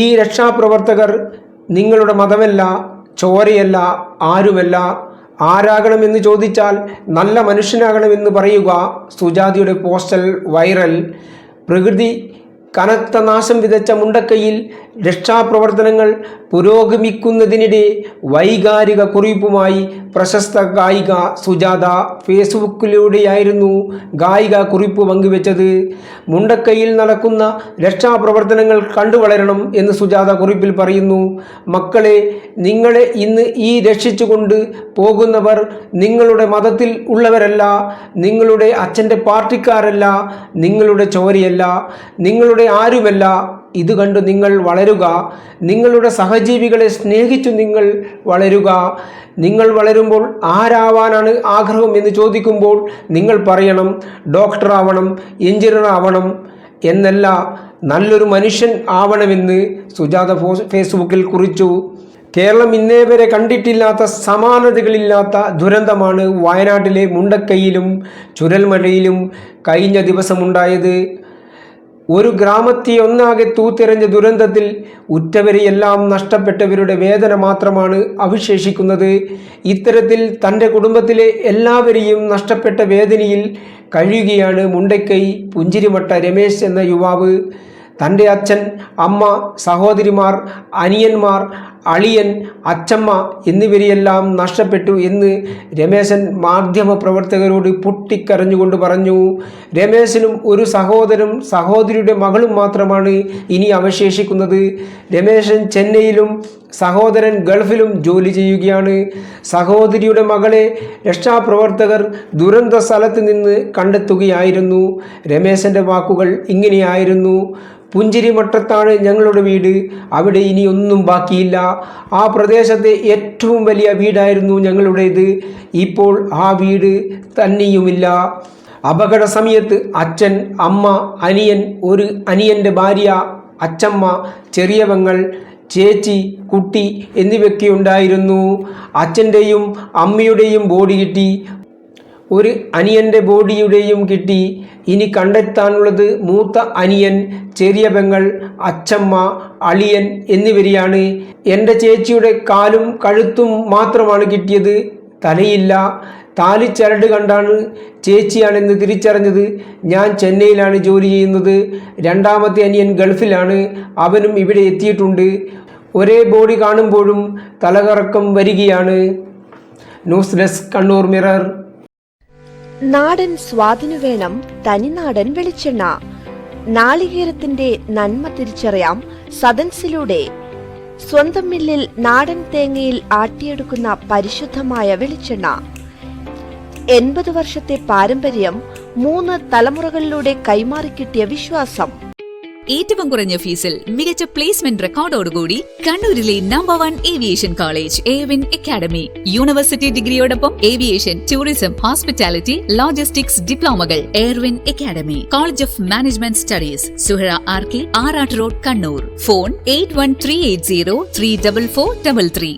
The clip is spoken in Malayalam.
ഈ രക്ഷാപ്രവർത്തകർ നിങ്ങളുടെ മതമല്ല, ചോരയല്ല, ആരുമല്ല. ആരാകണമെന്ന് ചോദിച്ചാൽ നല്ല മനുഷ്യനാകണമെന്ന് പറയുക. സുജാതയുടെ പോസ്റ്റൽ വൈറൽ. പ്രകൃതി കനത്ത നാശം വിതച്ച മുണ്ടക്കയിൽ രക്ഷാപ്രവർത്തനങ്ങൾ പുരോഗമിക്കുന്നതിനിടെ വൈകാരിക കുറിപ്പുമായി പ്രശസ്ത ഗായിക സുജാത ഫേസ്ബുക്കിലൂടെയായിരുന്നു ഗായിക കുറിപ്പ് പങ്കുവെച്ചത്. മുണ്ടക്കയിൽ നടക്കുന്ന രക്ഷാപ്രവർത്തനങ്ങൾ കണ്ടുവളരണം എന്ന് സുജാത കുറിപ്പിൽ പറയുന്നു. മക്കളെ, നിങ്ങളെ ഇന്ന് ഈ രക്ഷിച്ചുകൊണ്ട് പോകുന്നവർ നിങ്ങളുടെ മതത്തിൽ ഉള്ളവരല്ല, നിങ്ങളുടെ അച്ഛൻ്റെ പാർട്ടിക്കാരല്ല, നിങ്ങളുടെ ചോരയല്ല, നിങ്ങളുടെ ആരുമല്ല. ഇത് കണ്ട് നിങ്ങൾ വളരുക. നിങ്ങളുടെ സഹജീവികളെ സ്നേഹിച്ചു നിങ്ങൾ വളരുക. നിങ്ങൾ വളരുമ്പോൾ ആരാവാനാണ് ആഗ്രഹം എന്ന് ചോദിക്കുമ്പോൾ നിങ്ങൾ പറയണം ഡോക്ടർ ആവണം, എഞ്ചിനീയർ ആവണം എന്നല്ല, നല്ലൊരു മനുഷ്യൻ ആവണമെന്ന് സുജാത ഫേസ്ബുക്കിൽ കുറിച്ചു. കേരളം ഇന്നേ വരെ കണ്ടിട്ടില്ലാത്ത, സമാനതകളില്ലാത്ത ദുരന്തമാണ് വയനാട്ടിലെ മുണ്ടക്കൈയിലും ചുരൽമലയിലും കഴിഞ്ഞ ദിവസമുണ്ടായത്. ഒരു ഗ്രാമത്തെ ഒന്നാകെ തൂത്തെറിഞ്ഞ ദുരന്തത്തിൽ ഉറ്റവരെയെല്ലാം നഷ്ടപ്പെട്ടവരുടെ വേദന മാത്രമാണ് അവശേഷിക്കുന്നത്. ഇത്തരത്തിൽ തൻ്റെ കുടുംബത്തിലെ എല്ലാവരെയും നഷ്ടപ്പെട്ട വേദനയിൽ കഴിയുകയാണ് മുണ്ടക്കൈ പുഞ്ചിരിമട്ട രമേശ് എന്ന യുവാവ്. തൻ്റെ അച്ഛൻ, അമ്മ, സഹോദരിമാർ, അനിയന്മാർ, അളിയൻ, അച്ചമ്മ എന്നിവരെയെല്ലാം നഷ്ടപ്പെട്ടു എന്ന് രമേശൻ മാധ്യമപ്രവർത്തകരോട് പൊട്ടിക്കരഞ്ഞുകൊണ്ട് പറഞ്ഞു. രമേശനും ഒരു സഹോദരനും സഹോദരിയുടെ മകളും മാത്രമാണ് ഇനി അവശേഷിക്കുന്നത്. രമേശൻ ചെന്നൈയിലും സഹോദരൻ ഗൾഫിലും ജോലി ചെയ്യുകയാണ്. സഹോദരിയുടെ മകളെ രക്ഷാപ്രവർത്തകർ ദുരന്ത സ്ഥലത്ത് നിന്ന് കണ്ടെത്തുകയായിരുന്നു. രമേശൻ്റെ വാക്കുകൾ ഇങ്ങനെയായിരുന്നു: പുഞ്ചിരിമട്ടത്താണ് ഞങ്ങളുടെ വീട്. അവിടെ ഇനി ഒന്നും ബാക്കിയില്ല. ആ പ്രദേശത്തെ ഏറ്റവും വലിയ വീടായിരുന്നു ഞങ്ങളുടേത്. ഇപ്പോൾ ആ വീട് തന്നെയുമില്ല. അപകട സമയത്ത് അച്ഛൻ, അമ്മ, അനിയൻ, ഒരു അനിയൻ്റെ ഭാര്യ, അച്ചമ്മ, ചെറിയ പെങ്ങൾ, ചേച്ചി, കുട്ടി എന്നിവയൊക്കെ ഉണ്ടായിരുന്നു. അച്ഛൻ്റെയും അമ്മയുടെയും ബോഡി കിട്ടി, ഒരു അനിയൻ്റെ ബോഡിയുടെയും കിട്ടി. ഇനി കണ്ടെത്താനുള്ളത് മൂത്ത അനിയൻ, ചെറിയ പെങ്ങൾ, അച്ചമ്മ, അളിയൻ എന്നിവരെയാണ്. എൻ്റെ ചേച്ചിയുടെ കാലും കഴുത്തും മാത്രമാണ് കിട്ടിയത്. തലയില്ല. താലിച്ചരട് കണ്ടാണ് ചേച്ചിയാണെന്ന് തിരിച്ചറിഞ്ഞത്. ഞാൻ ചെന്നൈയിലാണ് ജോലി ചെയ്യുന്നത്. രണ്ടാമത്തെ അനിയൻ ഗൾഫിലാണ്. അവനും ഇവിടെ എത്തിയിട്ടുണ്ട്. ഒരേ ബോഡി കാണുമ്പോഴും തലകറക്കം വരികയാണ്. News desk, Kannur mirror. നാടൻ സ്വാദിനു വേണം തനിനാടൻ വെളിച്ചെണ്ണ. നാളികേരത്തിന്റെ നന്മ തിരിച്ചറിയാം സദൻസിലൂടെ. സ്വന്തം മില്ലിൽ നാടൻ തേങ്ങയിൽ ആട്ടിയെടുക്കുന്ന പരിശുദ്ധമായ വെളിച്ചെണ്ണ. 80 വർഷത്തെ പാരമ്പര്യം, 3 തലമുറകളിലൂടെ കൈമാറിക്കിട്ടിയ വിശ്വാസം. ഏറ്റവും കുറഞ്ഞ ഫീസിൽ മികച്ച പ്ലേസ്മെന്റ് റെക്കോർഡോടുകൂടി കണ്ണൂരിലെ number 1 aviation college Airwin academy. University ഡിഗ്രിയോടൊപ്പം ഏവിയേഷൻ, ടൂറിസം, ഹോസ്പിറ്റാലിറ്റി, ലോജിസ്റ്റിക്സ് ഡിപ്ലോമകൾ. Airwin academy, college of management studies, Suhara RK, Arattu road, Kannur. Phone 8138034433.